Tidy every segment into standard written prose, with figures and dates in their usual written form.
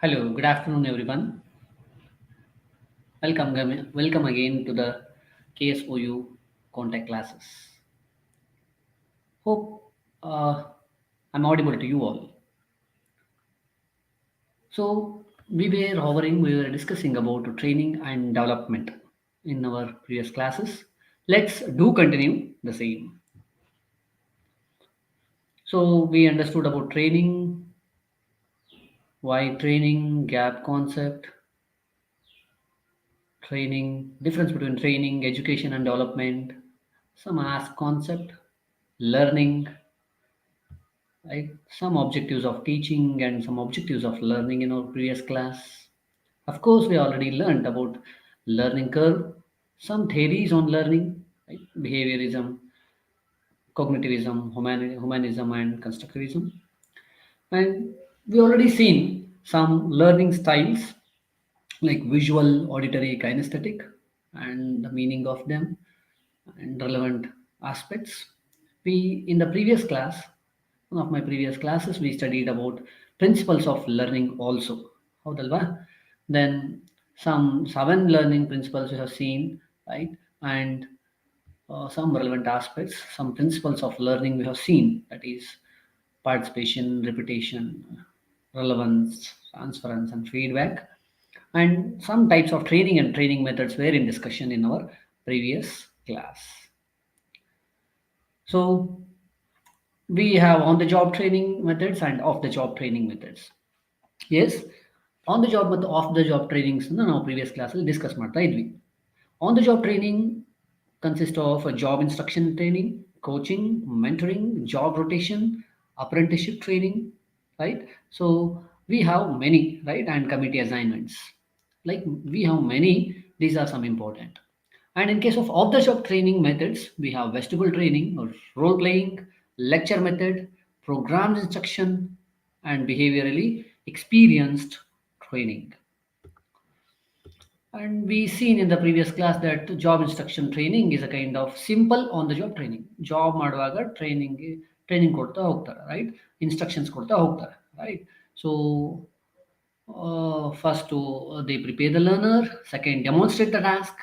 Hello, good afternoon, everyone. Welcome again to the KSOU contact classes. Hope I'm audible to you all. We were discussing about training and development in our previous classes. Let's do continue the same. So we understood about training, why training, gap concept, training, difference between training, education and development, some ask concept, learning, right? Some objectives of teaching and some objectives of learning in our previous class. Of course, we already learned about learning curve, some theories on learning, right? Behaviorism, cognitivism, humanism, and constructivism. And we already seen some learning styles like visual, auditory, kinesthetic, and the meaning of them and relevant aspects. We in the previous class, one of my previous classes, we studied about principles of learning also. Howdalva? Then some seven learning principles we have seen, right? And some relevant aspects, some principles of learning we have seen. That is participation, repetition, relevance, transference, and feedback. And some types of training and training methods were in discussion in our previous class. So we have on the job training methods and off the job training methods. Yes, on the job ಮತ್ತು off the job trainings ನಾವು previous ಕ್ಲಾಸಲ್ಲಿ discuss ಮಾಡ್ತಾ ಇದ್ವಿ. On the job training consists of a job instruction training, coaching, mentoring, job rotation, apprenticeship training, right? So we have many, right? And committee assignments. Like we have many, these are some important. And in case of off-the-job training methods, we have vestibular training or role playing, lecture method, programmed instruction, and behaviorally experienced training. And we seen in the previous class that job instruction training is a kind of simple on the job training. Job ಮಾಡುವಾಗ training ಕೊಡ್ತಾ ಹೋಗ್ತಾರೆ, right? Instructions ಕೊಡ್ತಾ ಹೋಗ್ತಾರೆ, right? So first they prepare the learner, second demonstrate the task,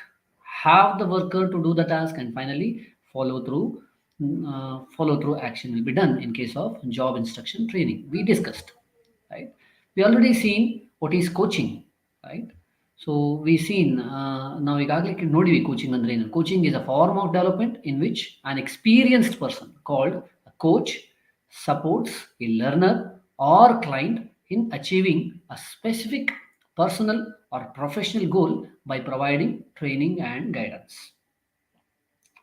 have the worker to do the task, and finally follow through. Follow through action will be done in case of job instruction training. We discussed, right? We already seen what is coaching, right? So we seen now ಈಗಾಗಲೇ ನೋಡಿವಿ coaching ಅಂದ್ರೆ ಏನು. Coaching is a form of development in which an experienced person called a coach supports a learner or client in achieving a specific personal or professional goal by providing training and guidance,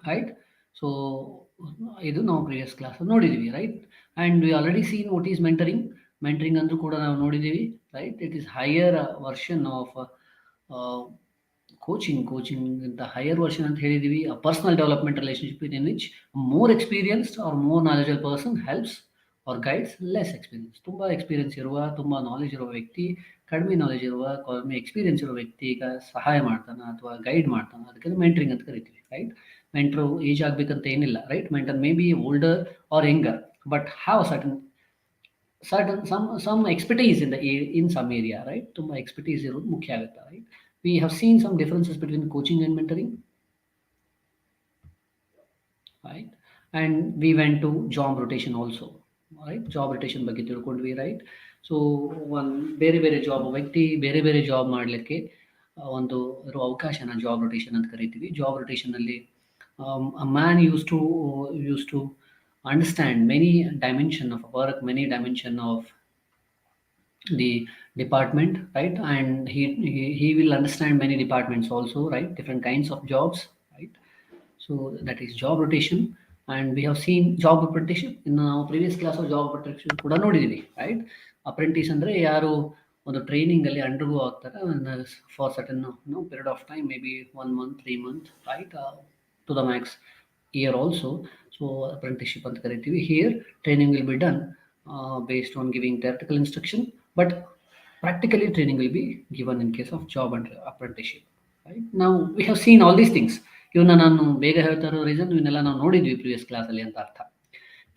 right? So ಇದು ನಾವು previous class ನೋಡಿದೀವಿ, right? And we already seen what is mentoring ಅಂದ್ರೂ ಕೂಡ ನಾವು ನೋಡಿದೀವಿ, right? It is higher version of coaching ಇಂತ higher version ಅಂತ ಹೇಳಿದೀವಿ. A personal development relationship in which more experienced or more knowledgeable person helps or guides less experience. ತುಂಬ experience ಇರುವ, ತುಂಬ ನಾಲೆಜ್ ಇರುವ ವ್ಯಕ್ತಿ ಕಡಿಮೆ ನಾಲೆಜ್ ಇರುವ, ಕಡಿಮೆ ಎಕ್ಸ್ಪೀರಿಯನ್ಸ್ ಇರೋ ವ್ಯಕ್ತಿಗ ಸಹಾಯ ಮಾಡ್ತಾನೆ ಅಥವಾ ಗೈಡ್ ಮಾಡ್ತಾನೆ. ಅದಕ್ಕೆ ಮೆಂಟರಿಂಗ್ ಅಂತ ಕರಿತೀವಿ, ರೈಟ್? ಮೆಂಟ್ರು ಏಜ್ ಆಗ್ಬೇಕಂತ ಏನಿಲ್ಲ, right? Mentor may be older or younger but have some expertise in some area, right? ತುಂಬಾ ಎಕ್ಸ್ಪರ್ಟೀಸ್ ಇರೋದು ಮುಖ್ಯ ಆಗುತ್ತೆ, right? We have seen some differences between coaching and mentoring, right? And we went to job rotation also, right? Job rotation ಬಗ್ಗೆ ತಿಳ್ಕೊಂಡ್ವಿ, right? So ಒಂದು ಬೇರೆ ಬೇರೆ job ವ್ಯಕ್ತಿ ಬೇರೆ ಬೇರೆ ಜಾಬ್ ಮಾಡಲಿಕ್ಕೆ ಒಂದು ಇರೋ ಅವಕಾಶನ ಜಾಬ್ ರೊಟೇಷನ್ ಅಂತ ಕರಿತೀವಿ. ಜಾಬ್ ರೊಟೇಷನ್ ಅಲ್ಲಿ a man used to understand many dimension of work, many dimension of the department, right? And he will understand many departments also, right? Different kinds of jobs, right? So that is job rotation. And we have seen job apprenticeship in our previous class of job apprenticeship ಕೂಡ ನೋಡಿದೀವಿ, right? Apprentice ಅಂದ್ರೆ ಯಾರು ಒಂದು training ಅಲ್ಲಿ undergo ಆಗ್ತಾರೆ for certain period of time, maybe 1 month, 3 months, right? To the max year also. So apprenticeship ಅಂತ ಕರಿತೀವಿ. Here training will be done based on giving theoretical instruction, but practically training will be given in case of job and apprenticeship, right? Now we have seen all these things. ಇವನ್ನ ನಾನು ಬೇಗ ಹೇಳ್ತಾ ಇರೋ reason ಇವನ್ನೆಲ್ಲ ನಾವು ನೋಡಿದ್ವಿ previous ಕ್ಲಾಸಲ್ಲಿ ಅಂತ ಅರ್ಥ.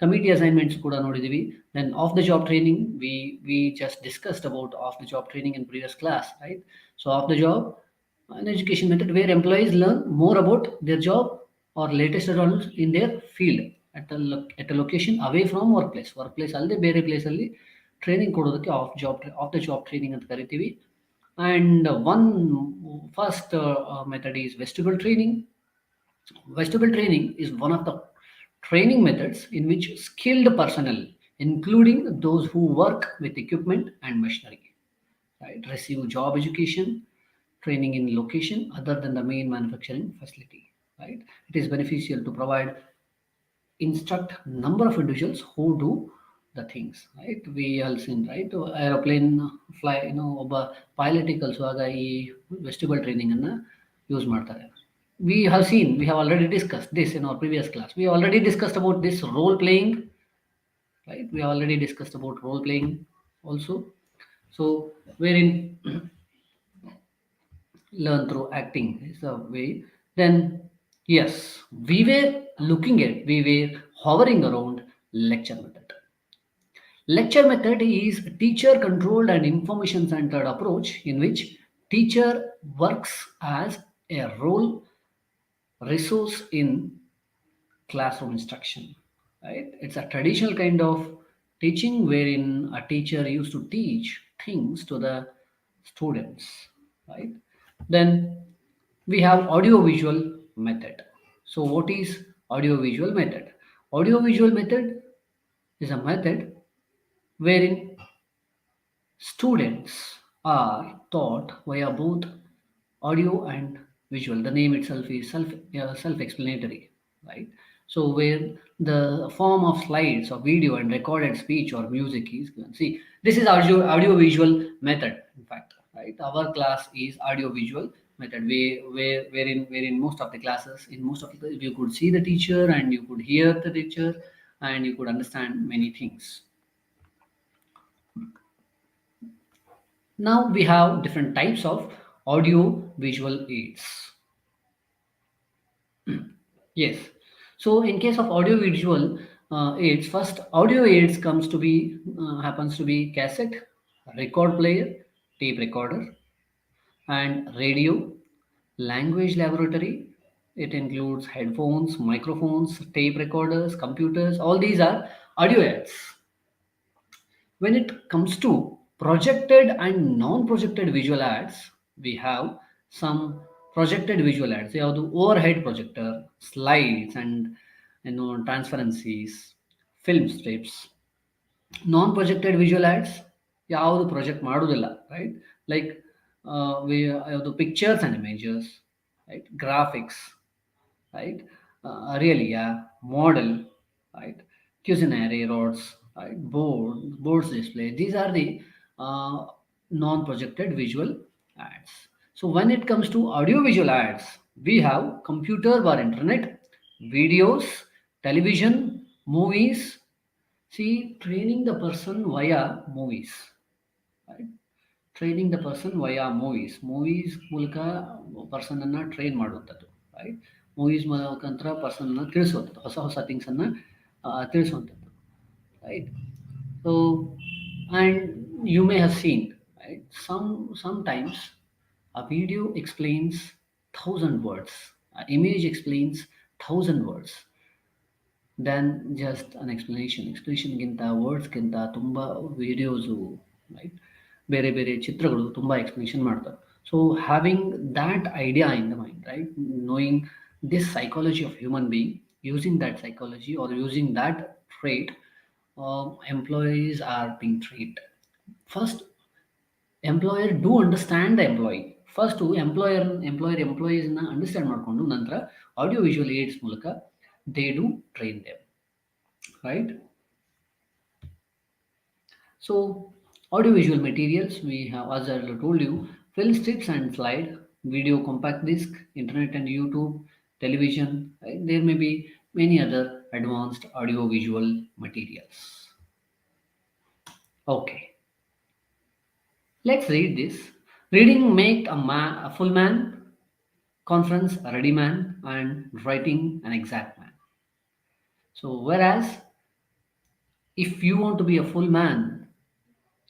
Committee assignments ಕೂಡ ನೋಡಿದೀವಿ. Then off the job training, we just discussed about off the job training in previous class, right? So off the job, an education method where employees learn more about their job or latest advancements in their field at a location away from workplace ಅಲ್ಲದೆ ಬೇರೆ place ಅಲ್ಲಿ training ಕೊಡೋದಕ್ಕೆ of the job training ಅಂತ ಕರಿತೀವಿ. And one first method is vestibular training. Vestibular training is one of the training methods in which skilled personnel, including those who work with equipment and machinery, right, receive job education, training in location other than the main manufacturing facility. Right, it is beneficial to provide instruct number of individuals who do the things. Right, we all seen, right, aeroplane fly, ಒಬ್ಬ ಪೈಲಟಿಗೆ ಕಲಿಸುವಾಗ ಈ ವೆಸ್ಟಿಬಲ್ training ಅನ್ನ use ಮಾಡ್ತಾರೆ. We have already discussed this in our previous class. We already discussed about this role playing, right? We already discussed about role playing also. So wherein learn through acting is the way. Then yes, we were hovering around lecture method. Lecture method is a teacher controlled and information centered approach in which teacher works as a role resource in classroom instruction. Right? It's a traditional kind of teaching wherein a teacher used to teach things to the students. Right? Then we have audio-visual method. So what is audio-visual method? Audio-visual method is a method wherein students are taught via both audio and visual. The name itself is self-explanatory, right? So where the form of slides or video and recorded speech or music is given. See, this is audio visual method. In fact, right? Our class is audio visual method. Wherein most of the classes, in most of the, you could see the teacher and you could hear the teacher and you could understand many things. Now we have different types of audio visual aids. Yes. So in case of audio visual aids, first audio aids comes to be happens to be cassette, record player, tape recorder, and radio, language laboratory. It includes headphones, microphones, tape recorders, computers. All these are audio aids. When it comes to projected and non-projected visual ads, we have some projected visual ads. They have the overhead projector, slides, and transparencies, film strips. Non-projected visual ads, ಯಾವುದು project ಮಾಡುವುದಿಲ್ಲ, right? Like we have the pictures and images, right? Graphics, right? Really, yeah, model, right? Cuisinary rods, right? Boards display. These are the uh, non-projected visual ads. So when it comes to audio-visual ads, we have computer or internet, videos, television, movies. See, training the person via movies, right? Training the person via movies ಮೂಲಕ person ಅನ್ನ train ಮಾಡುವಂಥದ್ದು, right? Movies ಮುಖಾಂತರ person ಅನ್ನ ತಿಳಿಸುವಂಥದ್ದು, ಹೊಸ ಹೊಸ things ಅನ್ನ ತಿಳಿಸುವಂಥದ್ದು, right? So and you may have seen, right, sometimes a video explains 1,000 words, an image explains 1,000 words than just an ಎಕ್ಸ್ಪ್ಲನೇಷನ್ಗಿಂತ ವರ್ಡ್ಸ್ಗಿಂತ ತುಂಬ ವಿಡಿಯೋಸು, ರೈಟ್, ಬೇರೆ ಬೇರೆ ಚಿತ್ರಗಳು ತುಂಬ ಎಕ್ಸ್ಪ್ಲನೇಷನ್ ಮಾಡ್ತಾರೆ. So having that idea in the mind, right, knowing this psychology of human being, using that psychology or using that trait, employees are being trained. First, employer do understand the employee. First ಎಂಪ್ಲಾಯೀಸ್ನ understand ಮಾಡಿಕೊಂಡು ನಂತರ audio visual aids ಮೂಲಕ they do train them, right? So audiovisual materials, we have, as I told you, film strips and slide, video compact disc, internet and YouTube, television, right? There may be many other advanced audiovisual materials. Okay, let's read this. Reading make a full man, conference a ready man, and writing an exact man. So whereas If you want to be a full man,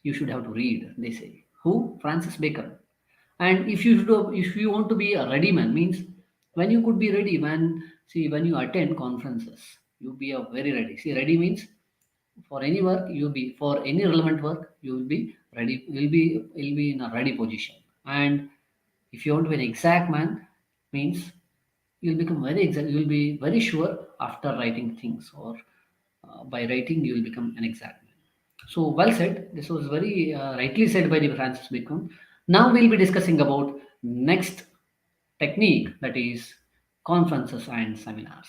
you should have to read, they say. Who? Francis Bacon. And if you want to be a ready man, means when you could be ready, when you attend conferences, you be a very ready. See, ready means for any work, you be for any relevant work, you will be ready. You'll be in a ready position. And if you want to be an exact man, means you'll become very exact. You'll be very sure after writing things, or by writing you will become an exact man. So well said. This was very rightly said by the Francis Bacon. Now we'll be discussing about next technique, that is conferences and seminars.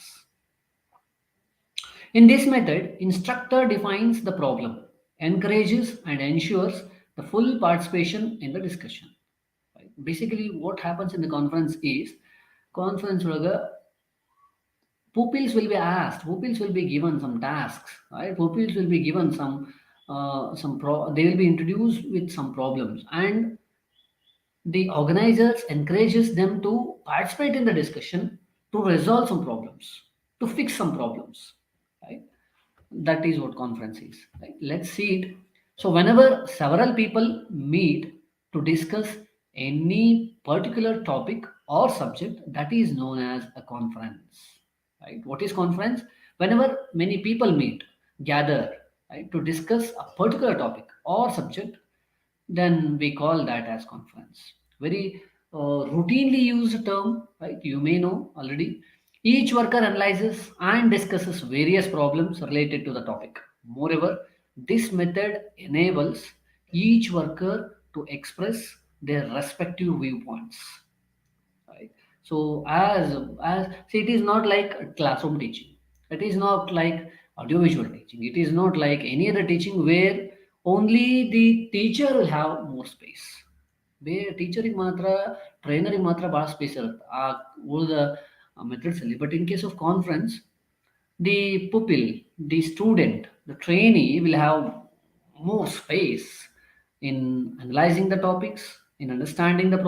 In this method, instructor defines the problem, encourages and ensures the full participation in the discussion. Right? Basically, what happens in the conference is conference ಒಳಗ pupils will be given some tasks, right? Pupils will be given they will be introduced with some problems, and the organizers encourages them to participate in the discussion, to resolve some problems, to fix some problems, right? That is what conference is, right? Let's see it. So whenever several people meet to discuss any particular topic or subject, that is known as a conference, right? What is conference? Whenever many people meet, gather, right, to discuss a particular topic or subject, then we call that as conference. Very routinely used term, right? You may know already. Each worker analyzes and discusses various problems related to the topic. Moreover, this method enables each worker to express their respective viewpoints, right? So as see, it is not like classroom teaching, it is not like audiovisual teaching, it is not like any other teaching where only the teacher will have more space. ಟೀಚರಿಗೆ ಮಾತ್ರ, ಟ್ರೈನರಿಗೆ ಮಾತ್ರ ಭಾಳ space ಇರುತ್ತೆ ಆ ಉಳಿದ methods ಅಲ್ಲಿ. But in case of conference, the pupil, the student, the trainee will have more space in analyzing the topics, in understanding the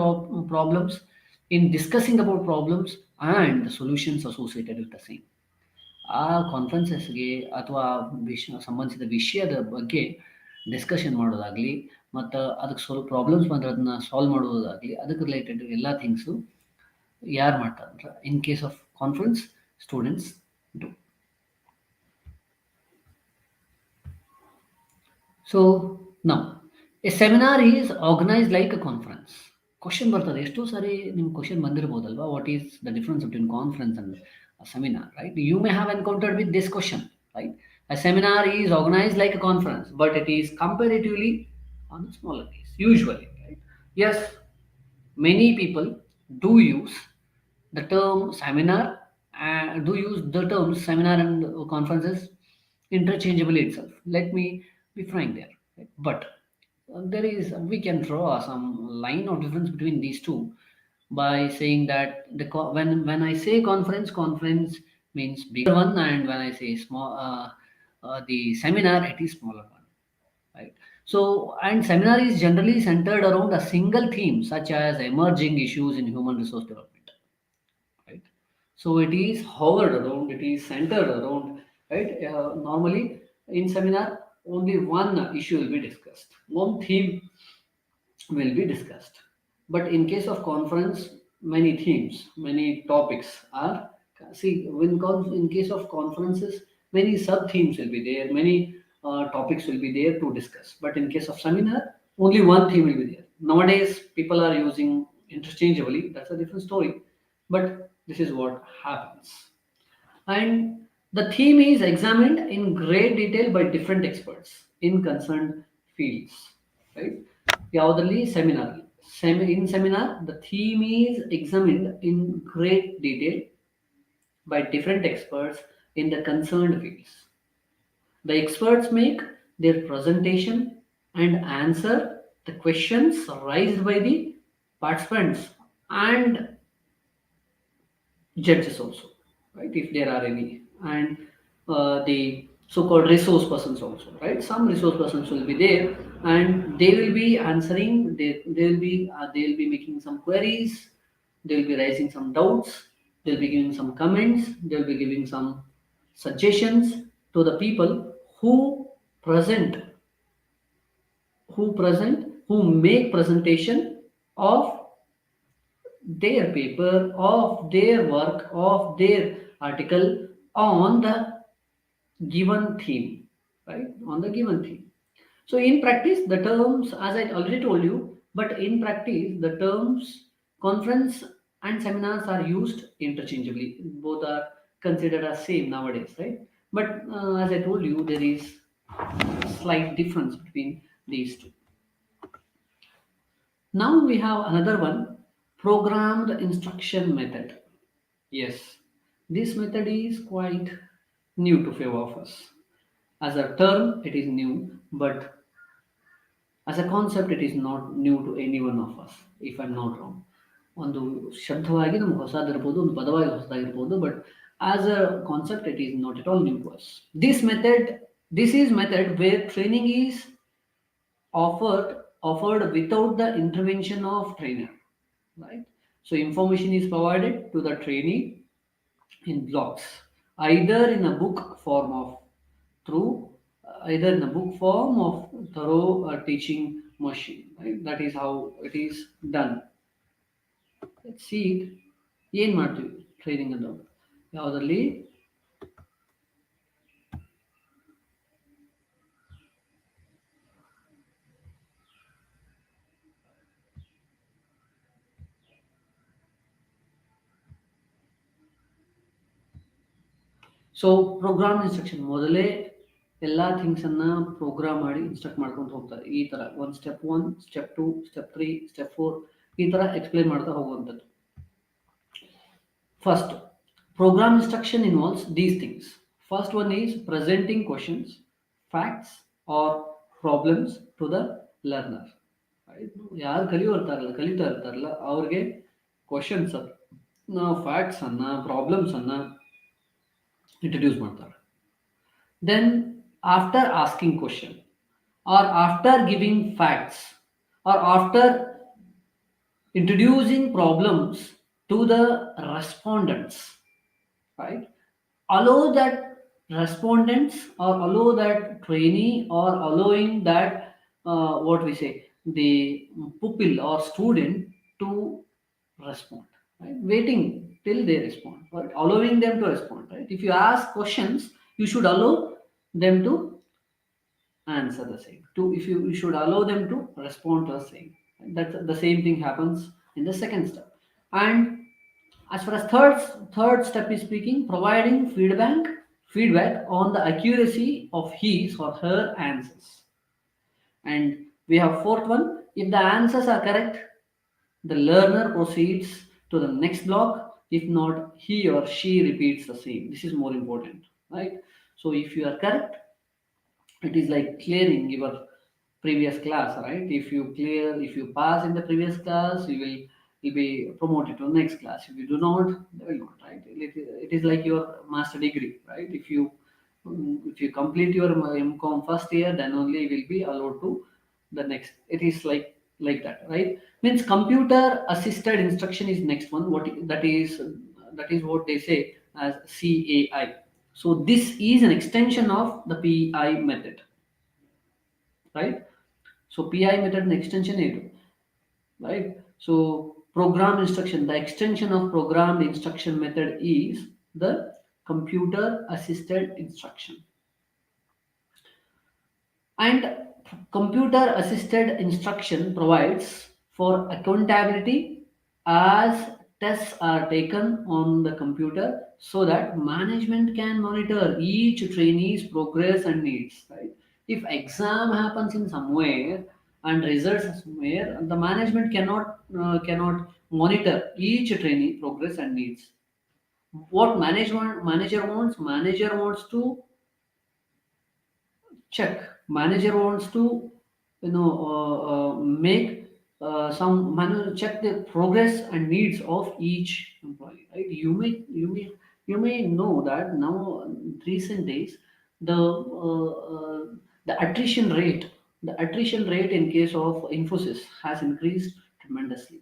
problems, in discussing about problems and the solutions associated with the same. ಆ ಕಾನ್ಫರೆನ್ಸಸ್ಗೆ ಅಥವಾ ಸಂಬಂಧಿಸಿದ ವಿಷಯದ ಬಗ್ಗೆ discussion ಮಾಡೋದಾಗಲಿ, ಮತ್ತು ಅದಕ್ಕೆ problems ಬಂದರೆ ಅದನ್ನ ಸಾಲ್ವ್ ಮಾಡೋದಾಗಲಿ, ಅದಕ್ಕೆ ರಿಲೇಟೆಡ್ ಎಲ್ಲ ಥಿಂಗ್ಸು ಯಾರು ಮಾಡ್ತಾರೆ ಅಂದ್ರೆ, in case of conference, students do. So ನಾವು a seminar is organised like a conference. Question ಬರ್ತದೆ, ಎಷ್ಟೋ ಸಾರಿ ನಿಮ್ಗೆ ಕ್ವಶನ್ ಬಂದಿರ್ಬೋದಲ್ವಾ, what is the difference between conference and seminar, right? You may have encountered with this question, right? A seminar is organized like a conference, but it is comparatively on a smaller case, usually, right? Yes, many people do use the term seminar and do use the terms seminar and conferences interchangeably itself. Let me be frank there, right? But there is, we can draw some line of difference between these two by saying that when I say conference means bigger one, and when I say small, the seminar, it is smaller one, right? So, and seminar is generally centered around a single theme, such as emerging issues in human resource development, right? So it is hovered around, it is centered around, right? Normally in seminar, only one issue will be discussed, one theme will be discussed. But in case of conference, many themes, many topics are, see, in case of conferences, many sub themes will be there, many topics will be there to discuss. But in case of seminar, only one theme will be there. Nowadays, people are using interchangeably. That's a different story. But this is what happens. And the theme is examined in great detail by different experts in concerned fields, right? ಯಾವುದರಲ್ಲಿ seminar, in seminar the theme is examined in great detail by different experts in the concerned fields. The experts make their presentation and answer the questions raised by the participants and judges also, right? If there are any, and the so-called resource persons also, right? Some resource persons will be there, and they will be answering. They will be making some queries. They will be raising some doubts. They'll be giving some comments. They'll be giving some suggestions to the people who present, who make presentation of their paper, of their work, of their article on the given theme, right? On the given theme. So in practice, the terms, as I already told you, but in practice, the terms conference and seminars are used interchangeably. Both are considered as same nowadays, right? But as I told you, there is a slight difference between these two. Now we have another one, programmed instruction method. Yes, this method is quite new to few of us. As a term, it is new, but as a concept, it is not new to any one of us, if I'm not wrong. ಒಂದು ಶಬ್ದವಾಗಿ ನಮ್ಗೆ ಹೊಸದಿರ್ಬೋದು, ಒಂದು ಪದವಾಗಿ ಹೊಸದಾಗಿರ್ಬೋದು, but as a concept it is not at all new to us. This is method where training is offered without the intervention of trainer, right? So information is provided to the trainee in blocks, either in a book form of through either in a book form of thorough teaching machine, right? That is how it is done. Let's see it. ಏನು ಮಾಡ್ತೀವಿ training ಅನ್ನು ಯಾವುದರಲ್ಲಿ. So program instruction ಮೊದಲೇ ಎಲ್ಲ ಥಿಂಗ್ಸನ್ನು program ಮಾಡಿ instruct ಮಾಡ್ಕೊಂಡು ಹೋಗ್ತಾರೆ. ಈ ಥರ ಸ್ಟೆಪ್ 1, ಸ್ಟೆಪ್ 2, ಸ್ಟೆಪ್ 3, ಸ್ಟೆಪ್ 4 ಈ ಥರ ಎಕ್ಸ್ಪ್ಲೇನ್ ಮಾಡ್ತಾ ಹೋಗುವಂಥದ್ದು. First, program instruction involves these things. First one is presenting questions, facts, or problems to the learner. ಯಾರು ಕಲಿತಾ ಇರ್ತಾರಲ್ಲ ಅವ್ರಿಗೆ ಕ್ವಶನ್ಸ್ ಫ್ಯಾಕ್ಟ್ಸ್ ಅನ್ನ ಪ್ರಾಬ್ಲಮ್ಸ್ ಅನ್ನ ಇಂಟ್ರಡ್ಯೂಸ್ ಮಾಡ್ತಾರೆ. Then after asking question or after giving facts or after introducing problems to the respondents, right? Allow that respondents or allow that trainee or allowing that what we say the pupil or student to respond, right? Waiting till they respond, but allowing them to respond, right? If you ask questions, you should allow them to answer the same. You should allow them to respond to the same. That the same thing happens in the second step. And as far as third step is speaking, providing feedback on the accuracy of his or her answers. And we have fourth one, if the answers are correct, the learner proceeds to the next block. If not, he or she repeats the same. This is more important, right? So if you are correct, it is like clearing your previous class, right? If you pass in the previous class, you'll be promoted to the next class. If you do not, they will not, right? It is like your master degree, right? If you complete your MCom first year, then only you will be allowed to the next. It is like that, right? Means computer assisted instruction is next one. That is what they say as CAI. So this is an extension of the PI method, right? So PI method and extension A2, right? So program instruction, the extension of programmed instruction method is the computer assisted instruction. And computer assisted instruction provides for accountability as tests are taken on the computer so that management can monitor each trainee's progress and needs, right? If exam happens in somewhere and results are somewhere, the management cannot monitor each trainee progress and needs. What manager wants to check. Manager wants to make some manual check the progress and needs of each employee, right? You may know that now in recent days the attrition rate in case of Infosys has increased tremendously.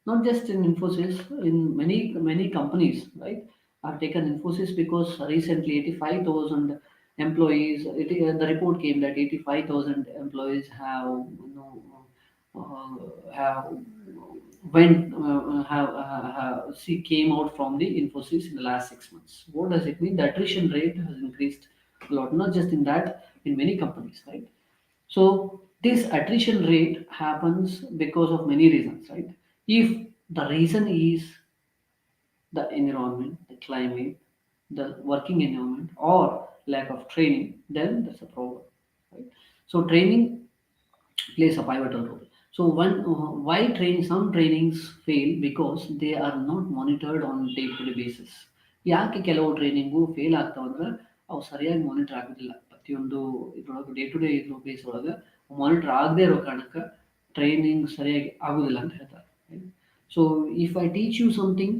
Not just in Infosys, in many companies, right? I've taken Infosys because recently 85,000 employees. The report came that 85,000 employees have went have see came out from the Infosys in the last 6 months. What does it mean? The attrition rate has increased a lot, not just in that, in many companies, right? So this attrition rate happens because of many reasons, right? If the reason is the environment, the climate, the working environment, or lack of training, then that's a problem, right? So training plays a pivotal role. So why some trainings fail because they are not monitored on day-to-day basis. ಯಾಕೆ ಕೆಲವು training fail ಆಗ್ತಾವಂದ್ರೆ ಅವು ಸರಿಯಾಗಿ monitor ಆಗೋದಿಲ್ಲ. ಪ್ರತಿಯೊಂದು ಇದ್ರೊಳಗೆ day to day ಇದ್ರ base ಒಳಗೆ monitor ಆಗದೆ ಇರೋ ಕಾರಣಕ್ಕೆ ಟ್ರೈನಿಂಗ್ ಸರಿಯಾಗಿ ಆಗೋದಿಲ್ಲ ಅಂತ ಹೇಳ್ತಾರೆ. So if I teach you something,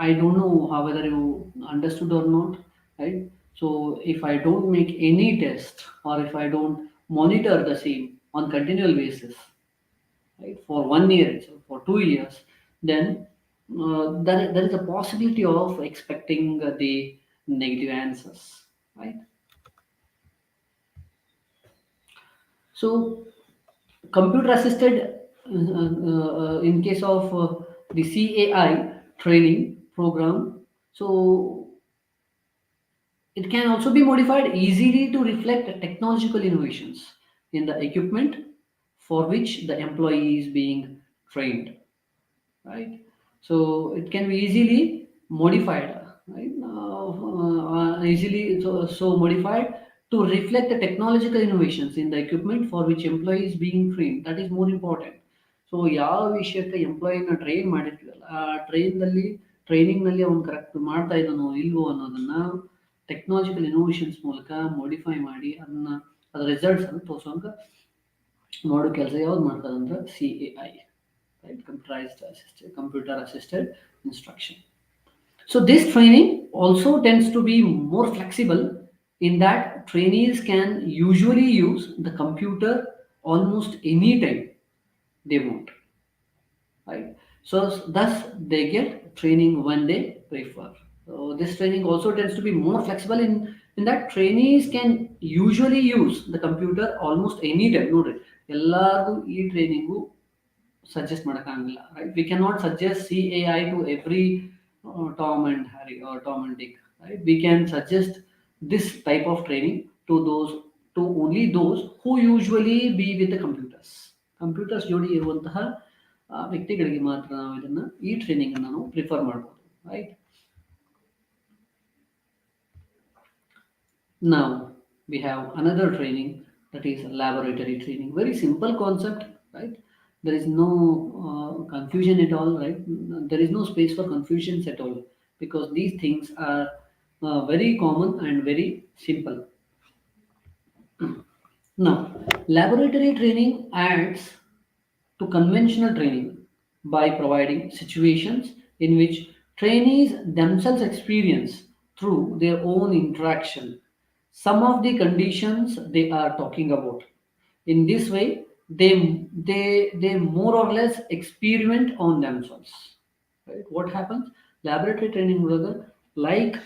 I don't know how whether you understood or not, right? So if I don't make any test or if I don't monitor the same on continual basis, right, for 1 year itself, for 2 years, then there is a possibility of expecting the negative answers, right? So computer assisted, in case of the CAI training program, so it can also be modified easily to reflect technological innovations in the equipment for which the employee is being trained, right? So it can be easily modified, right? So modified to reflect the technological innovations in the equipment for which employee is being trained. That is more important. So ಯಾವ ವಿಷಯಕ್ಕೆ ಎಂಪ್ಲಾಯಿನ train ಮಾಡಿರ್ತೀವಲ್ಲ ಆ ಟ್ರೈನಿಂಗ್ನಲ್ಲಿ ಅವ್ನು correct ಮಾಡ್ತಾ ಇದ್ದಾನೋ ಇಲ್ವೋ ಅನ್ನೋದನ್ನ technological innovations ಮೂಲಕ modify ಮಾಡಿ ಅದರ ರಿಸಲ್ಟ್ಸ್ ಅನ್ನು ತೋರ್ಸೋಂಗ ಮಾಡೋ ಕೆಲಸ ಯಾವ್ದು ಮಾಡ್ತದೆ ಅಂದ್ರೆ CAI, right? Computer assisted instruction. So this training also tends to be more flexible in that trainees can usually use the computer almost any time they want, right? So thus they get training when they prefer. So this training also tends to be more flexible in that trainees can usually use the computer almost any time. ನೋಡ್ರಿ ಎಲ್ಲರಿಗೂ ಈ training suggest ಮಾಡಕ್ಕಾಗಲ್ಲ, right? We cannot suggest CAI to every Tom and Harry or Tom and Dick, right? We can suggest this type of training to only those who usually be with the computers ಜೋಡಿ ಇರುವಂತಹ ವ್ಯಕ್ತಿಗಳಿಗೆ ಮಾತ್ರ ನಾವು ಇದನ್ನ ಈ training ಅನ್ನು ನಾವು prefer ಮಾಡಬಹುದು, right? Now we have another training, that is laboratory training. Very simple concept, right? There is no confusion at all, right? There is no space for confusions at all because these things are very common and very simple. Now, laboratory training adds to conventional training by providing situations in which trainees themselves experience through their own interaction some of the conditions they are talking about. In this way, they more or less experiment on themselves. Right? What happens? Laboratory training like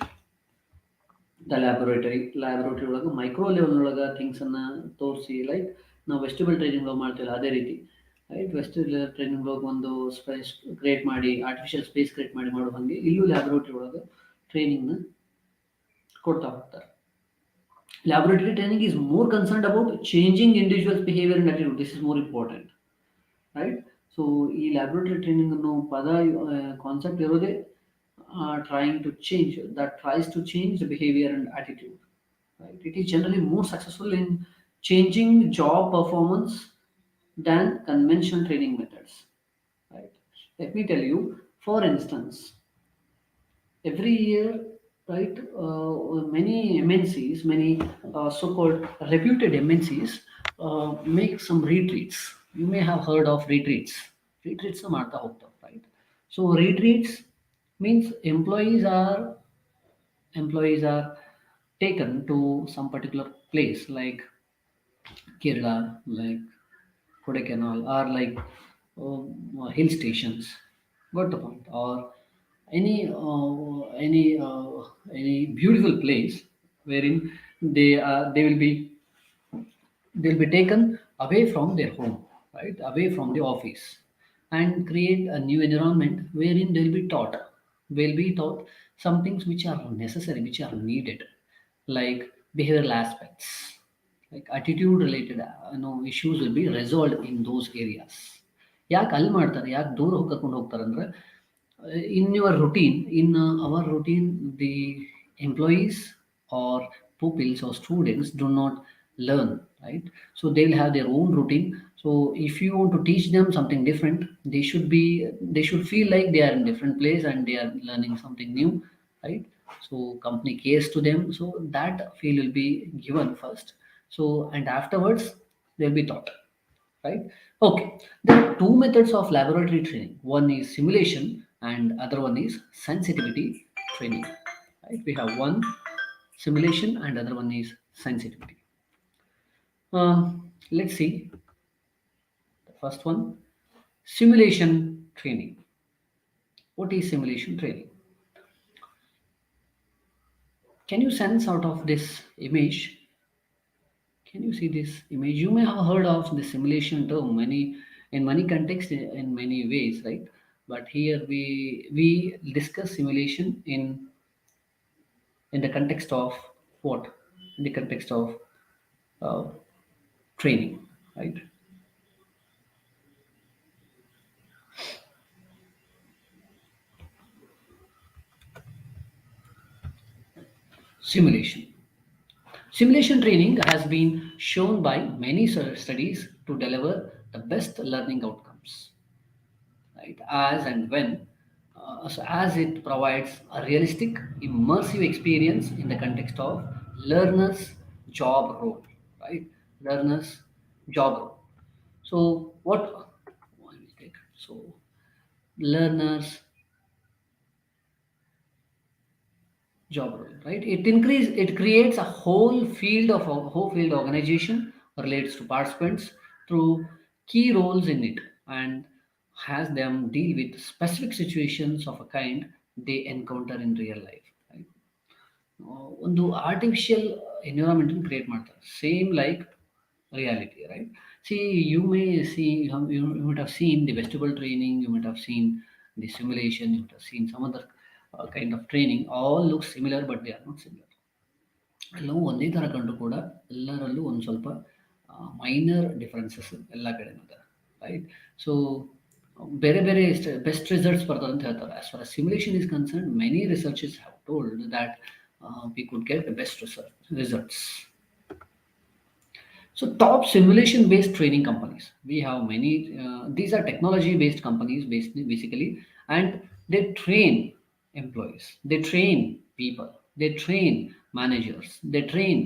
the laboratory ಒಳಗೆ micro level ಒಳಗೆ ಥಿಂಗ್ಸನ್ನು ತೋರಿಸಿ, like ನಾವು ವೆಸ್ಟಿಬಲ್ training ಒಳಗೆ ಮಾಡ್ತೀವಲ್ಲ ಅದೇ ರೀತಿ, right? ವೆಸ್ಟಿಬಲ್ training ಒಳಗೆ ಒಂದು ಸ್ಪೇಸ್ ಕ್ರಿಯೇಟ್ ಮಾಡಿ, ಆರ್ಟಿಫಿಷಿಯಲ್ ಸ್ಪೇಸ್ ಕ್ರಿಯೇಟ್ ಮಾಡಿ ಮಾಡೋ ಹಾಗೆ ಇಲ್ಲೂ ಲ್ಯಾಬೊರೇಟರಿ ಒಳಗೆ ಟ್ರೈನಿಂಗ್ನ ಕೊಡ್ತಾ ಹೋಗ್ತಾರೆ. Laboratory training is more concerned about changing individuals' behavior and attitude. This is more important, right? So ಈ ಲ್ಯಾಬೊರೇಟರಿ ಟ್ರೈನಿಂಗ್ ಅನ್ನೋ ಪದ ಕಾನ್ಸೆಪ್ಟ್ ಇರೋದೇ tries to change the behavior and attitude, right? It is generally more successful in changing job performance than conventional training methods, right? Let me tell you, for instance, every year, right, many MNCs, many so-called reputed MNCs make some retreats. You may have heard of retreats ಮಾಡ್ತಾ ಹೋಗ್ತಾವೆ, right? So retreats means employees are taken to some particular place like Kerala, like Kodaikanal, or like hill stations. Got the point? Or any any beautiful place wherein They will be, they'll be taken away from their home, right, away from the office, and create a new environment wherein they'll be taught some things which are necessary, which are needed, like behavioral aspects, like attitude related issues will be resolved in those areas. ಯಾಕೆ ಅಲ್ಲಿ ಮಾಡ್ತಾರೆ, ಯಾಕೆ ದೂರ ಹೋಗಿ ಕರ್ಕೊಂಡು ಹೋಗ್ತಾರೆ ಅಂದ್ರೆ, in your routine, in our routine, the employees or pupils or students do not learn, right? So they'll have their own routine. So if you want to teach them something different, they should feel like they are in different place and they are learning something new, right? So company cares to them, so that feel will be given first. So and afterwards they'll be taught, right? Okay. There are two methods of laboratory training. One is simulation and other one is sensitivity training. Right? We have one simulation and other one is sensitivity. Let's see the first one, simulation training. What is simulation training? Can you sense out of this image? Can you see this image? You may have heard of the simulation term many in many contexts, in many ways, right? But here we discuss simulation in the context of what? In the context of uh, training, right? Simulation. Simulation training has been shown by many studies to deliver the best learning outcomes, right? As and when, so as it provides a realistic, immersive experience in the context of learner's job role, right? Learner's job role. So what? One mistake. So learner's job role, right? It creates a whole field organization relates to participants through key roles in it and has them deal with specific situations of a kind they encounter in real life, right? ಒಂದು artificial environment create ಮಾಡ್ತಾರೆ same like reality, right? See, you may see, you might have seen the vestibular training, you might have seen the simulation, you might have seen some other kind of training. All look similar, but they are not similar. ಎಲ್ಲವೂ ಒಂದೇ ಥರ ಕಂಡು ಕೂಡ ಎಲ್ಲರಲ್ಲೂ ಒಂದು ಸ್ವಲ್ಪ minor differences ಎಲ್ಲ ಕಡೆನೂ ಇದೆ, ರೈಟ್? ಸೊ ಬೇರೆ ಬೇರೆ ಬೆಸ್ಟ್ ರಿಸಲ್ಟ್ಸ್ ಬರ್ತದೆ ಅಂತ ಹೇಳ್ತಾರೆ. As for simulation is concern, many researches have told that we could get best results. So top simulation based training companies. We have many. These are technology based companies, basically, and they train employees. They train people. They train managers. They train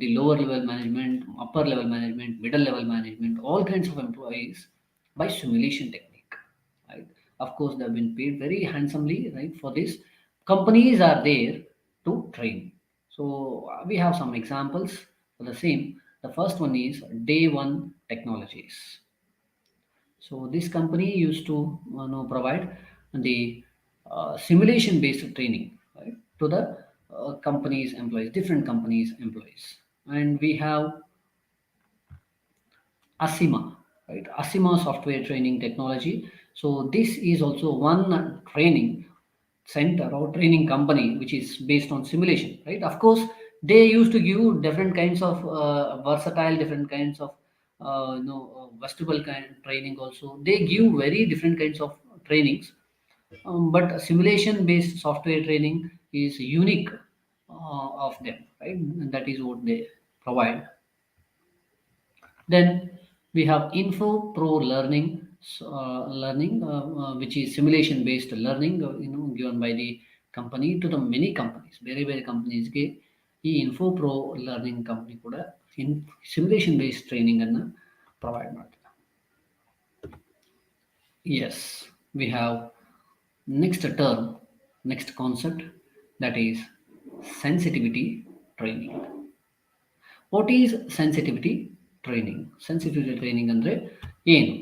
the lower level management, upper level management, middle level management, all kinds of employees by simulation technique, right? Of course, they have been paid very handsomely, right, for this. Companies are there to train. So we have some examples for the same. The first one is Day One Technologies. So this company used to provide the simulation based training, right, to the companies employees, different companies employees. And we have Asima, right? Asima Software Training Technology. So this is also one training center or training company which is based on simulation, right? Of course, they used to give different kinds of versatile, different kinds of vestibule kind training. Also, they give very different kinds of trainings, but simulation based software training is unique of them, right? And that is what they provide. Then we have Info Pro Learning, which is simulation-based learning, given by the company to the many companies. ಬೇರೆ ಬೇರೆ ಕಂಪನೀಸ್ಗೆ ಈ info pro learning company ಕೂಡ simulation based training ಅನ್ನು provide ಮಾಡ್ತಾರೆ. Yes, we have next term, next concept, that is sensitivity training. What is sensitivity training? Sensitivity training ಅಂದ್ರೆ ಏನು?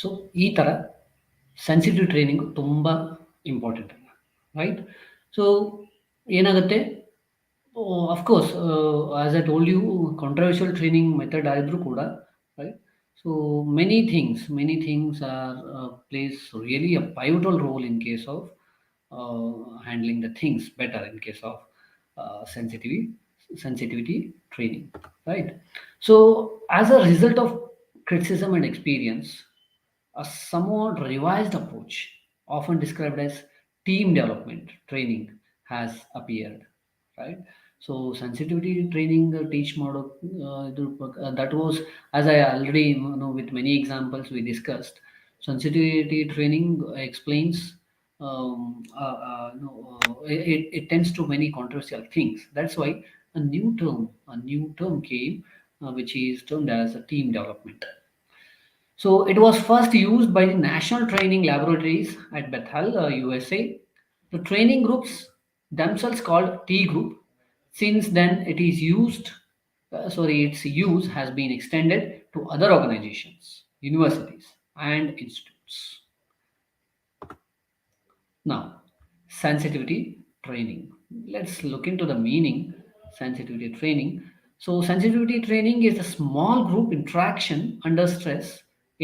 So ಈ ಥರ ಸೆನ್ಸಿಟಿವ್ ಟ್ರೈನಿಂಗು ತುಂಬ ಇಂಪಾರ್ಟೆಂಟ್, ರೈಟ್? ಸೊ ಏನಾಗುತ್ತೆ, of course, as I told you, controversial training method ಆದರೂ ಕೂಡ, right? So many things are plays really a pivotal role in case of handling the things better in case of sensitivity training, right? So as a result of criticism and experience, a somewhat revised approach, often described as team development training, has appeared. Right. So sensitivity training teach model, that was, as I already with many examples we discussed. Sensitivity training explains, it tends to many controversial things. That's why a new term came, which is termed as a team development. So it was first used by the National Training Laboratories at Bethel, USA. The training groups themselves called T group. Since then, its use has been extended to other organizations, universities, and institutes. Now, sensitivity training. Let's look into the meaning sensitivity training. So, sensitivity training is a small group interaction under stress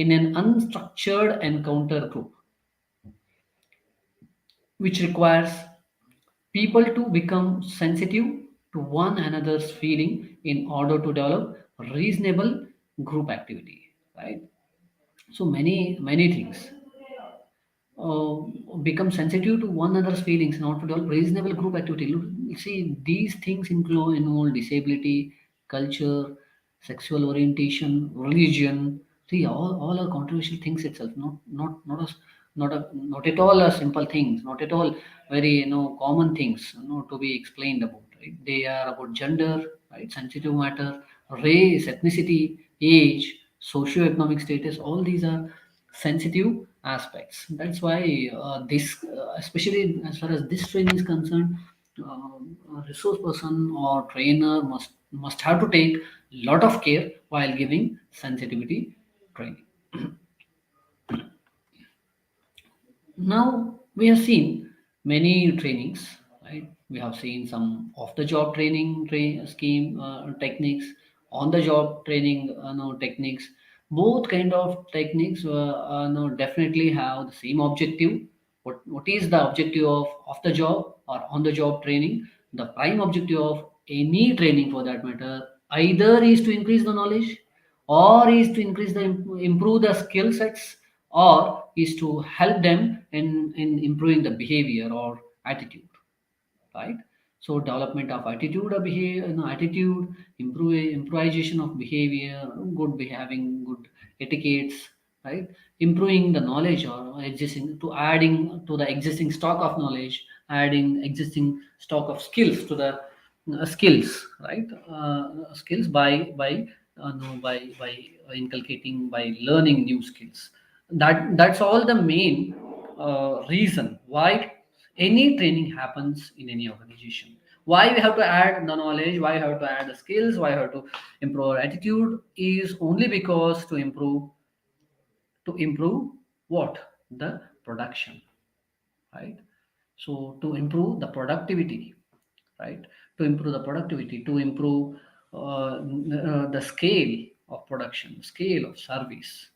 in an unstructured encounter group, which requires people to become sensitive to one another's feeling in order to develop reasonable group activity. Right? So many things uh, become sensitive to one another's feelings in order to develop reasonable group activity. See, these things involve disability, culture, sexual orientation, religion. See, all are controversial things itself. Not at all simple things. Not at all very common things to be explained about. Right? They are about gender, right? Sensitive matter, race, ethnicity, age, socio-economic status. All these are sensitive aspects. That's why this, especially as far as this training is concerned, a resource person or trainer must have to take lot of care while giving sensitivity training. Now we have seen many trainings, right? We have seen some off-the-job training scheme techniques, on-the-job training techniques. Both kind of techniques definitely have the same objective. What is the objective of off-the-job or on-the-job training? The prime objective of any training, for that matter, either is to increase the knowledge, or is to increase the improve the skill sets, or is to help them in improving the behavior or attitude, right? So development of attitude or behavior, attitude, improvisation of behavior, having good etiquettes, right? Improving the knowledge or existing to adding to the existing stock of knowledge, adding existing stock of skills to the skills, right? Skills by no, by inculcating, by learning new skills. That's all the main reason why any training happens in any organization. Why we have to add the knowledge, why we have to add the skills, why we have to improve our attitude, is only because to improve what? The production, right? So to improve the productivity, right? To improve the productivity, to improve the scale of production, scale of service,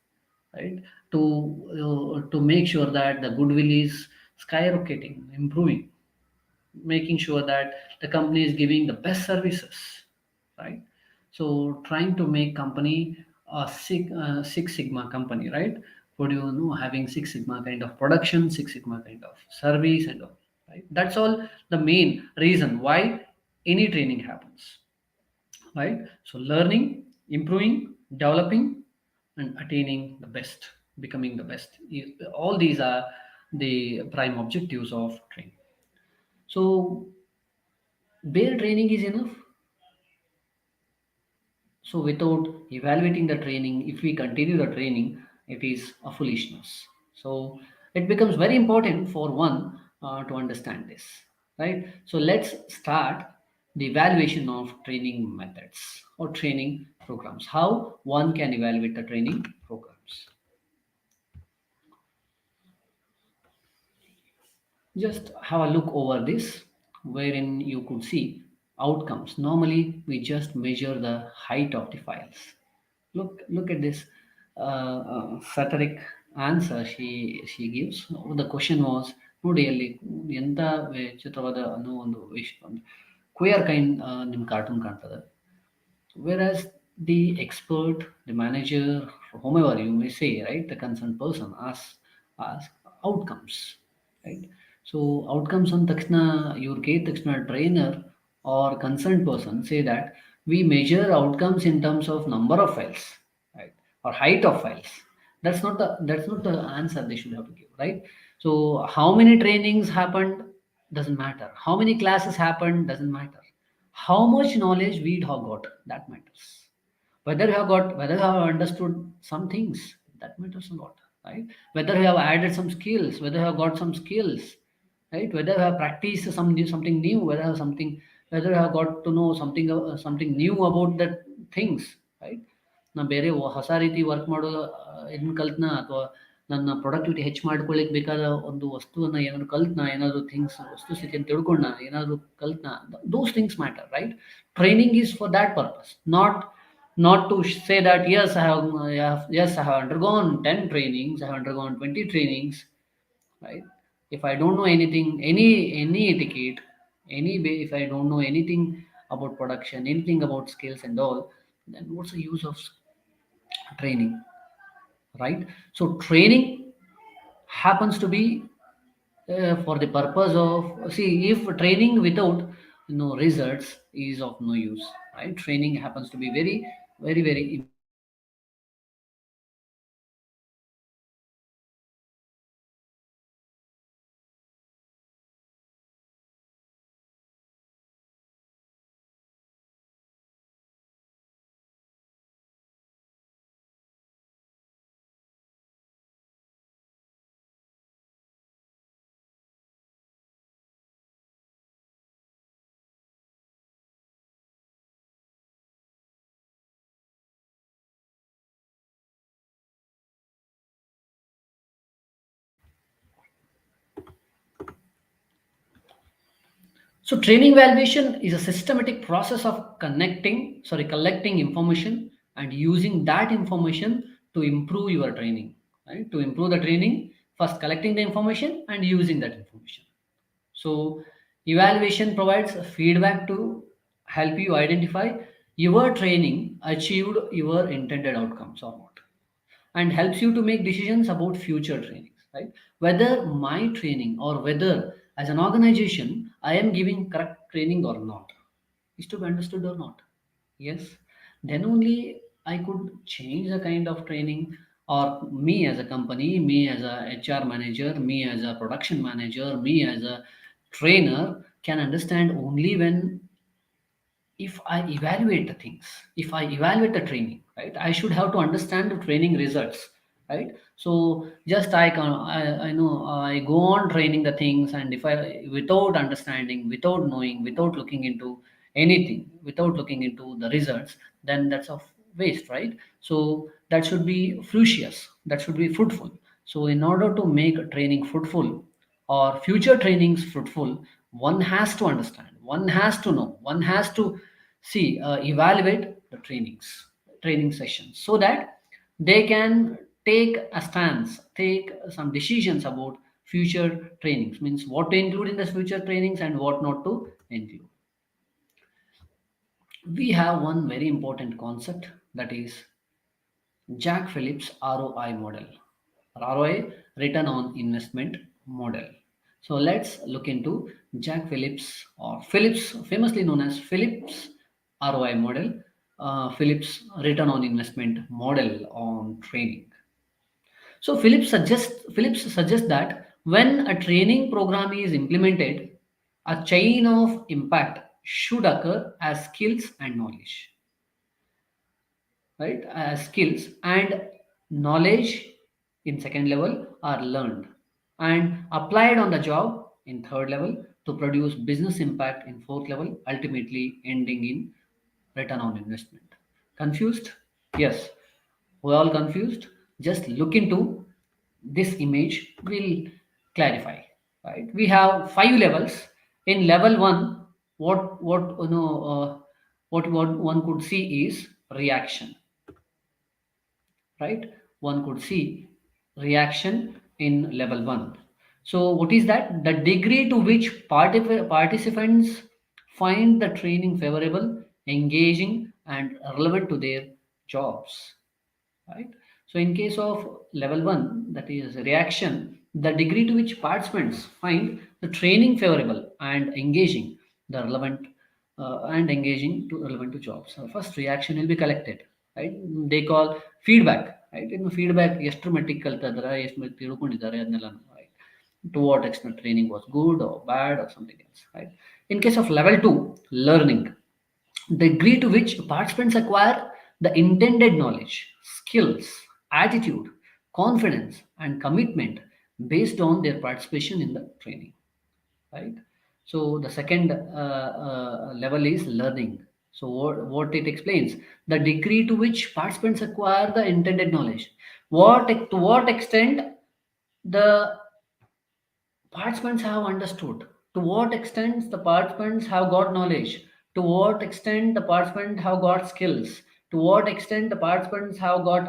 right? To make sure that the goodwill is skyrocketing, improving, making sure that the company is giving the best services, right? So trying to make company a six sigma company, right? What do you know, having six sigma kind of production, six sigma kind of service and all, right? That's all the main reason why any training happens, right? So learning, improving, developing, and attaining the best, becoming the best, all these are the prime objectives of training. So bare training is enough. So without evaluating the training, if we continue the training, it is a foolishness. So it becomes very important for one to understand this, right? So let's start the evaluation of training methods or training programs. How one can evaluate the training programs. Just have a look over this, wherein you could see outcomes. Normally, we just measure the height of the files. Look at this satiric answer she gives. The question was, ನೋಡಿ ಅಲ್ಲಿ ಎಂಥ ವಿಚಿತ್ರವಾದ ಅನ್ನೋ ಒಂದು ಕ್ವಿಯರ್ kind ನಿಮ್ಮ cartoon ಕಾಣ್ತದೆ. Whereas the expert, the manager, whomever you may say, right, the concerned person ask outcomes, right? So outcomes on Takshna, your K Takshna trainer or concerned person say that we measure outcomes in terms of number of files, right, or height of files. That's not the answer they should have to give, right? So how many trainings happened doesn't matter. How many classes happened doesn't matter. How much knowledge we have got, that matters. Whether you have understood some things, that matters a lot, right? Whether you have added some skills, whether you have got some skills, right? Whether you have practiced something new, whether you have got to know something new about that things, right? ನಾ ಬೇರೆ ಹೊಸ ರೀತಿ work ಮಾಡೋ ಇದನ್ನ ಕಲ್ತ್ನ, ಅಥವಾ ನನ್ನ productivity ಹೆಚ್ಚು ಮಾಡ್ಕೊಳ್ಳಿಕ್ಕೆ ಬೇಕಾದ ಒಂದು ವಸ್ತುವನ್ನ ಏನಾದ್ರು ಕಲ್ತ್ನ, ಏನಾದ್ರು ಥಿಂಗ್ಸ್ ವಸ್ತು ಸ್ಥಿತಿಯನ್ನು ತಿಳ್ಕೊಂಡ, ಏನಾದ್ರು ಕಲ್ತ್ನ, those things matter, right? Training is for that purpose, not to say that yes, I have undergone 10 trainings, I have undergone 20 trainings, right? If I don't know anything, any etiquette, any way, if I don't know anything about production, anything about skills and all, then what's the use of training, right? So training happens to be for the purpose of, see, if training without results is of no use, right? Training happens to be very, very, very important for the purpose of getting So training evaluation is a systematic process of collecting information and using that information to improve your training. Right? To improve the training, first collecting the information and using that information. So evaluation provides feedback to help you identify your training achieved your intended outcomes or not, and helps you to make decisions about future trainings, right? Whether my training or whether as an organization I am giving correct training or not is to be understood or not. Yes, then only I could change the kind of training, or me as a company, me as a HR manager, me as a production manager, me as a trainer can understand only when, if I evaluate the things, if I evaluate the training, right, I should have to understand the training results, right? So just I know I go on training the things, and if I, without understanding, without knowing, without looking into anything, without looking into the results, then that's of waste, right? So that should be fruitious, that should be fruitful. So in order to make a training fruitful or future trainings fruitful, one has to understand, one has to know, one has to see, evaluate the training sessions, so that they can take a stance, take some decisions about future trainings, means what to include in the future trainings and what not to include. We have one very important concept, that is Jack Phillips ROI model, or ROI, return on investment model. So let's look into Jack Phillips, or Phillips, famously known as Phillips ROI model, Phillips return on investment model on training. So Phillips suggests that when a training program is implemented, a chain of impact should occur as skills and knowledge, right? Skills and knowledge in second level are learned and applied on the job in third level to produce business impact in fourth level, ultimately ending in return on investment. Confused? Yes, we're all confused. Just look into this image, will clarify, right? We have 5 levels. In level 1, what what one could see is reaction, right? One could see reaction in level 1. So what is that? The degree to which participants find the training favorable, engaging, and relevant to their jobs, right? So in case of level 1, that is reaction, the degree to which participants find the training favorable and engaging, the relevant and engaging to relevant to jobs. So first reaction will be collected, right? They call feedback, right? In feedback ಎಷ್ಟು ಮಟ್ಟಿಗೆ ಕಲ್ತಿದ್ದಾರೆ, ಎಷ್ಟು ಮಟ್ಟಿಗೆ ತಿಳ್ಕೊಂಡಿದ್ದಾರೆ ಅದನ್ನೆಲ್ಲ, right? To what extent training was good or bad or something else, right? In case of level 2, learning, the degree to which participants acquire the intended knowledge, skills, attitude, confidence, and commitment based on their participation in the training, right? So the second level is learning. So what it explains, the degree to which participants acquire the intended knowledge, to what extent the participants have understood, to what extent the participants have got knowledge, to what extent the participants have got skills, to what extent the participants have got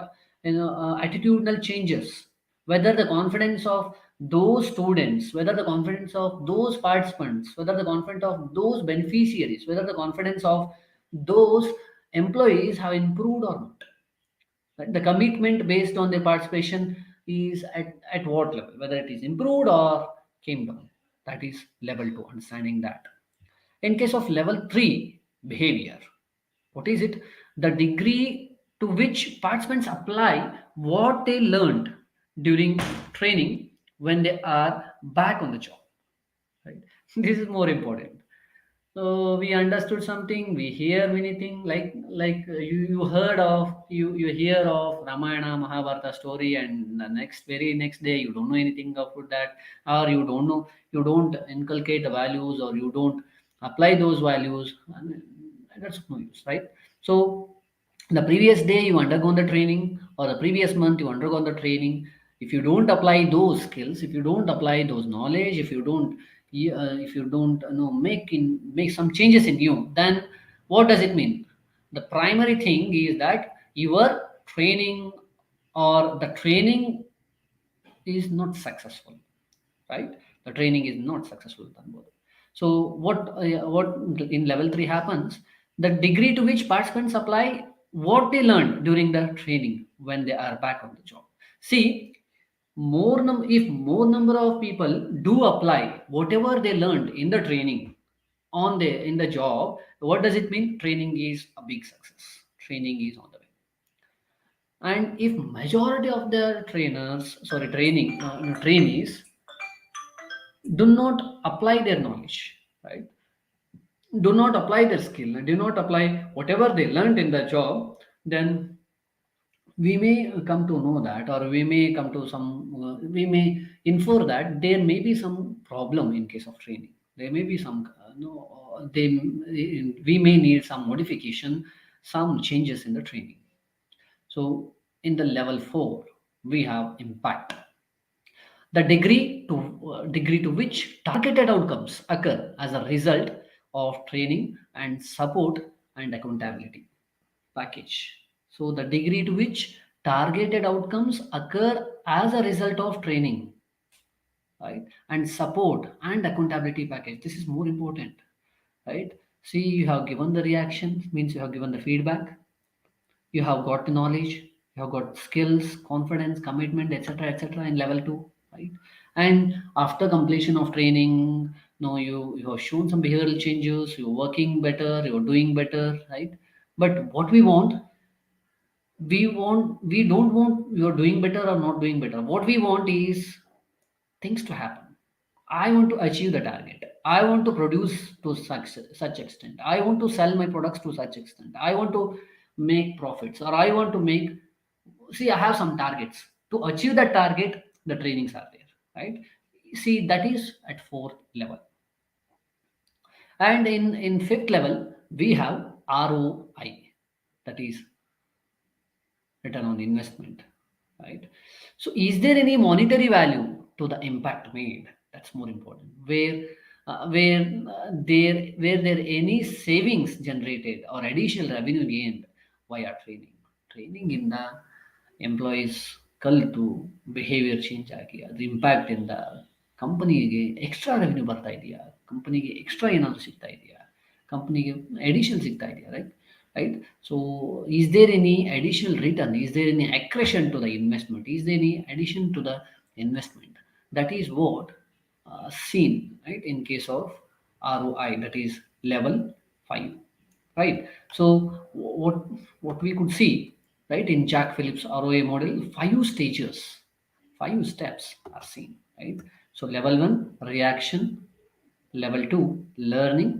attitudinal changes, whether the confidence of those students, whether the confidence of those participants, whether the confidence of those beneficiaries, whether the confidence of those employees have improved or not. Right? The commitment based on their participation is at what level, whether it is improved or came down. That is level 2, understanding that. In case of level 3, behavior, what is it? The degree to which participants apply what they learned during training when they are back on the job. Right? This is more important. So we understood something, we hear many things, you heard of, you hear of Ramayana Mahabharata story, and the very next day you don't know anything about that, or you don't know, you don't inculcate the values, or you don't apply those values, and that's no use, right? So the previous day you undergone the training, or the previous month you undergone the training, if you don't apply those skills, if you don't apply those knowledge, if you don't make some changes in you, then what does it mean? The primary thing is that your training, or the training is not successful, right? The training is not successful, Tanmay. So what in level 3 happens, the degree to which participants apply what they learned during the training when they are back on the job. See, if more number of people do apply whatever they learned in the training in the job, what does it mean? Training is a big success, training is on the way. And if majority of the trainees do not apply their knowledge, right? Do not apply their skill, do not apply whatever they learned in the job, then we may come to know that, or we may come to we may infer that there may be some problem in case of training. There may be some, we may need some modification, some changes in the training. So in the level 4, we have impact, the degree to which targeted outcomes occur as a result of training and support and accountability package. So the degree to which targeted outcomes occur as a result of training, right, and support and accountability package. This is more important, right? See, you have given the reaction, means you have given the feedback, you have got the knowledge, you have got skills, confidence, commitment, etc., in level 2, right? And after completion of training, you have shown some behavioral changes, you're working better, you're doing better, right? But what we don't want you're doing better or not doing better. What we want is things to happen. I want to achieve the target. I want to produce to such extent. I want to sell my products to such extent. I want to make profits, or I want to make. See, I have some targets. To achieve that target, the trainings are there, right? See, that is at 4th level. And in 5th level, we have ROI, that is return on investment, right? So is there any monetary value to the impact made? That's more important. Where there any savings generated or additional revenue gained via training. Training in the employees ಕಲಿತು behaviour change ಆಗಿ ಅದ್ರ ಇಂಪ್ಯಾಕ್ಟಿಂದ ಕಂಪನಿಗೆ extra revenue ಬರ್ತಾ ಇದೆಯಾ, ಕಂಪನಿಗೆ extra ಏನಾದರೂ ಸಿಗ್ತಾ ಇದೆಯಾ, ಕಂಪನಿಗೆ ಎಡಿಷನ್ ಸಿಗ್ತಾ ಇದೆಯಾ, right. So is there any additional return, is there any accretion to the investment, is there any addition to the investment? That is what seen, right, in case of ROI, that is level 5, right? So what we could see, right, in Jack Phillips ROI model, five stages, five steps are seen, right? So level 1 reaction, level 2 learning,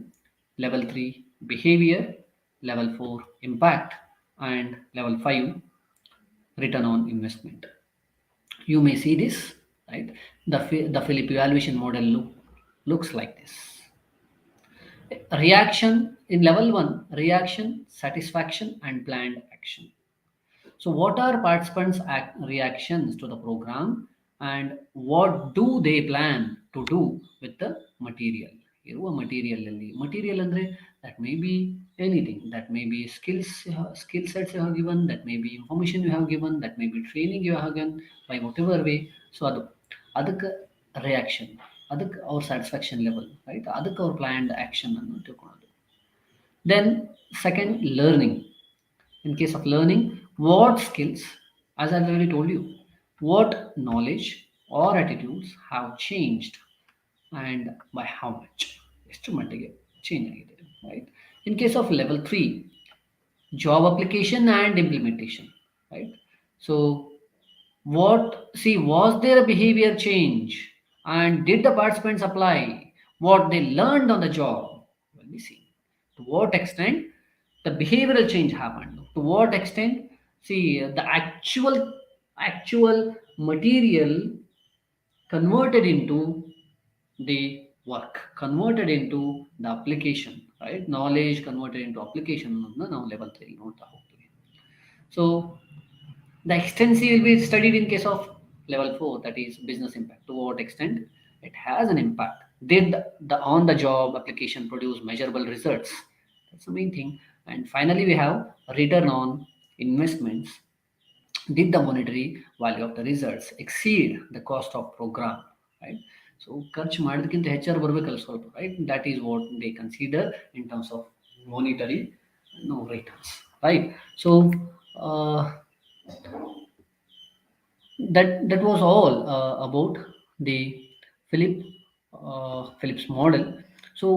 level 3 behavior, level 4 impact, and level 5 return on investment. You may see this, right? The Philip evaluation model looks like this. Reaction in level 1, reaction, satisfaction, and planned action. So what are participants reactions to the program, and what do they plan to do with the material? ಇರುವ material ಅಂದರೆ that may be anything, that may be skill sets you have given, that may be information you have given, that may be training you have given by whatever way. So ಅದಕ್ಕೆ reaction, ಅದಕ್ಕೆ ಅವ್ರ satisfaction level, right, ಅದಕ್ಕೆ ಅವ್ರ planned action ಅನ್ನು ತಿಳ್ಕೊಳ್ಳೋದು. Then second, learning. In case of learning, what skills, as I already told you, what knowledge or attitudes have changed, and by how much, ಎಷ್ಟು ಮಟ್ಟಿಗೆ change ಆಗಿದೆ, right? In case of level 3, job application and implementation, right? So was there a behavior change, and did the participants apply what they learned on the job? Well, we see to what extent the behavioral change happened, to what extent, the actual material converted into the work, converted into the application, right? Knowledge converted into application ಅನ್ನೋದನ್ನ ನಾವು level 3 ನೋಡ್ತಾ ಹೋಗ್ತೀವಿ. So the extensive will be studied in case of level 4, that is business impact. To what extent it has an impact, did the on the job application produce measurable results? That's the main thing. And finally we have return on investments. Did the monetary value of the results exceed the cost of program, right? So ಖರ್ಚು ಮಾಡೋದಕ್ಕಿಂತ ಹೆಚ್ಚಾರು ಬರಬೇಕಲ್ಲ ಸ್ವಲ್ಪ, right? That is what they consider in terms of monetary returns, right? So that was all about the Phillips model. So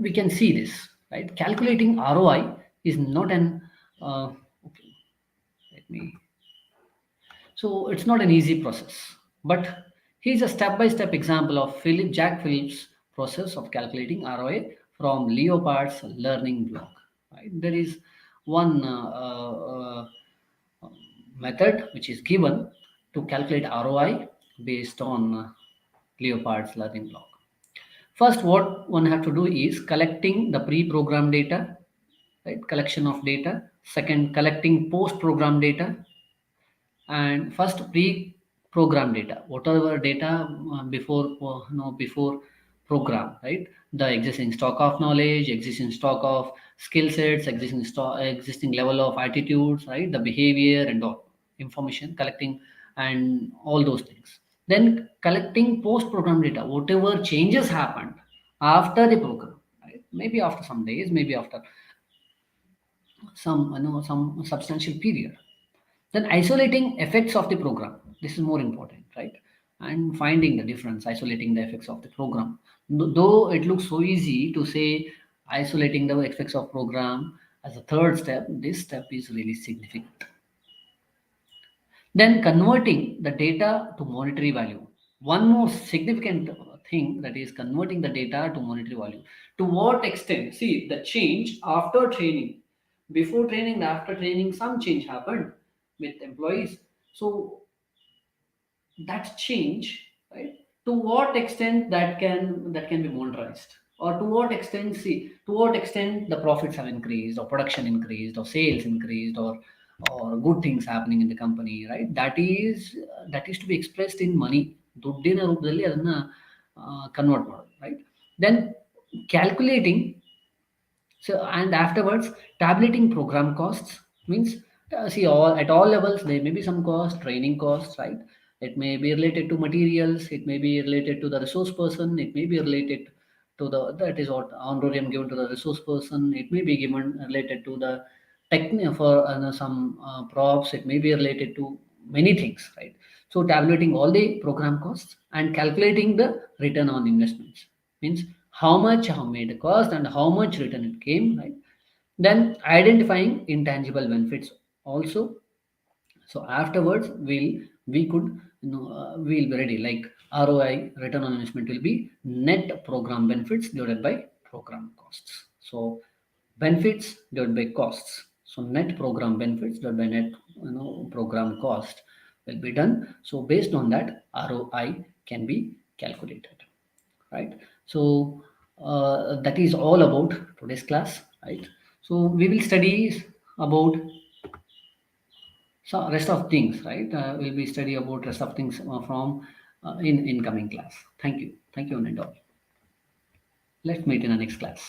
we can see this, right? Calculating ROI is not an okay, let me. So it's not an easy process, but here's a step-by-step example of Jack Phillips' process of calculating ROI from Leopard's learning block. Right? There is one method which is given to calculate ROI based on Leopard's learning block. First, what one have to do is collecting the pre-program data, right? Collection of data. Second, collecting post-program data. And first, pre-program data, whatever data before program, right? The existing stock of knowledge, existing stock of skill sets, existing level of attitudes, right? The behavior and all information collecting and all those things. Then collecting post-program data, whatever changes happened after the program, right? Maybe after some days, maybe after some substantial period. Then isolating effects of the program. This is more important, right? And finding the difference, isolating the effects of the program. Though it looks so easy to say isolating the effects of program as a third step, this step is really significant. Then converting the data to monetary value. One more significant thing, that is converting the data to monetary value. To what extent, the change after training, before training, after training, some change happened with employees. So that change, right, to what extent that can be monetized, or to what extent the profits have increased, or production increased, or sales increased, or good things happening in the company, right? That is to be expressed in money. ದುಡ್ಡಿನ ರೂಪದಲ್ಲಿ ಅದನ್ನು convert ಮಾಡೋದು, right? Then calculating. So and afterwards, tabulating program costs means, see, all at all levels there may be some cost, training costs, right? It may be related to materials, it may be related to the resource person, it may be related to the, that is what honorarium given to the resource person, it may be given related to the technique for some props, it may be related to many things, right? So tabulating all the program costs and calculating the return on investments means how made the cost and how much return it came, right? Then identifying intangible benefits also. So afterwards we could, we'll be ready, like ROI, return on investment, will be net program benefits divided by program costs. So benefits divided by costs, so net program benefits divided by net, program cost will be done. So based on that, ROI can be calculated, right? So that is all about today's class, right? So we will study about so rest of things, right? We'll be study about rest of things from in coming class. Thank you, and all. Let's meet in the next class.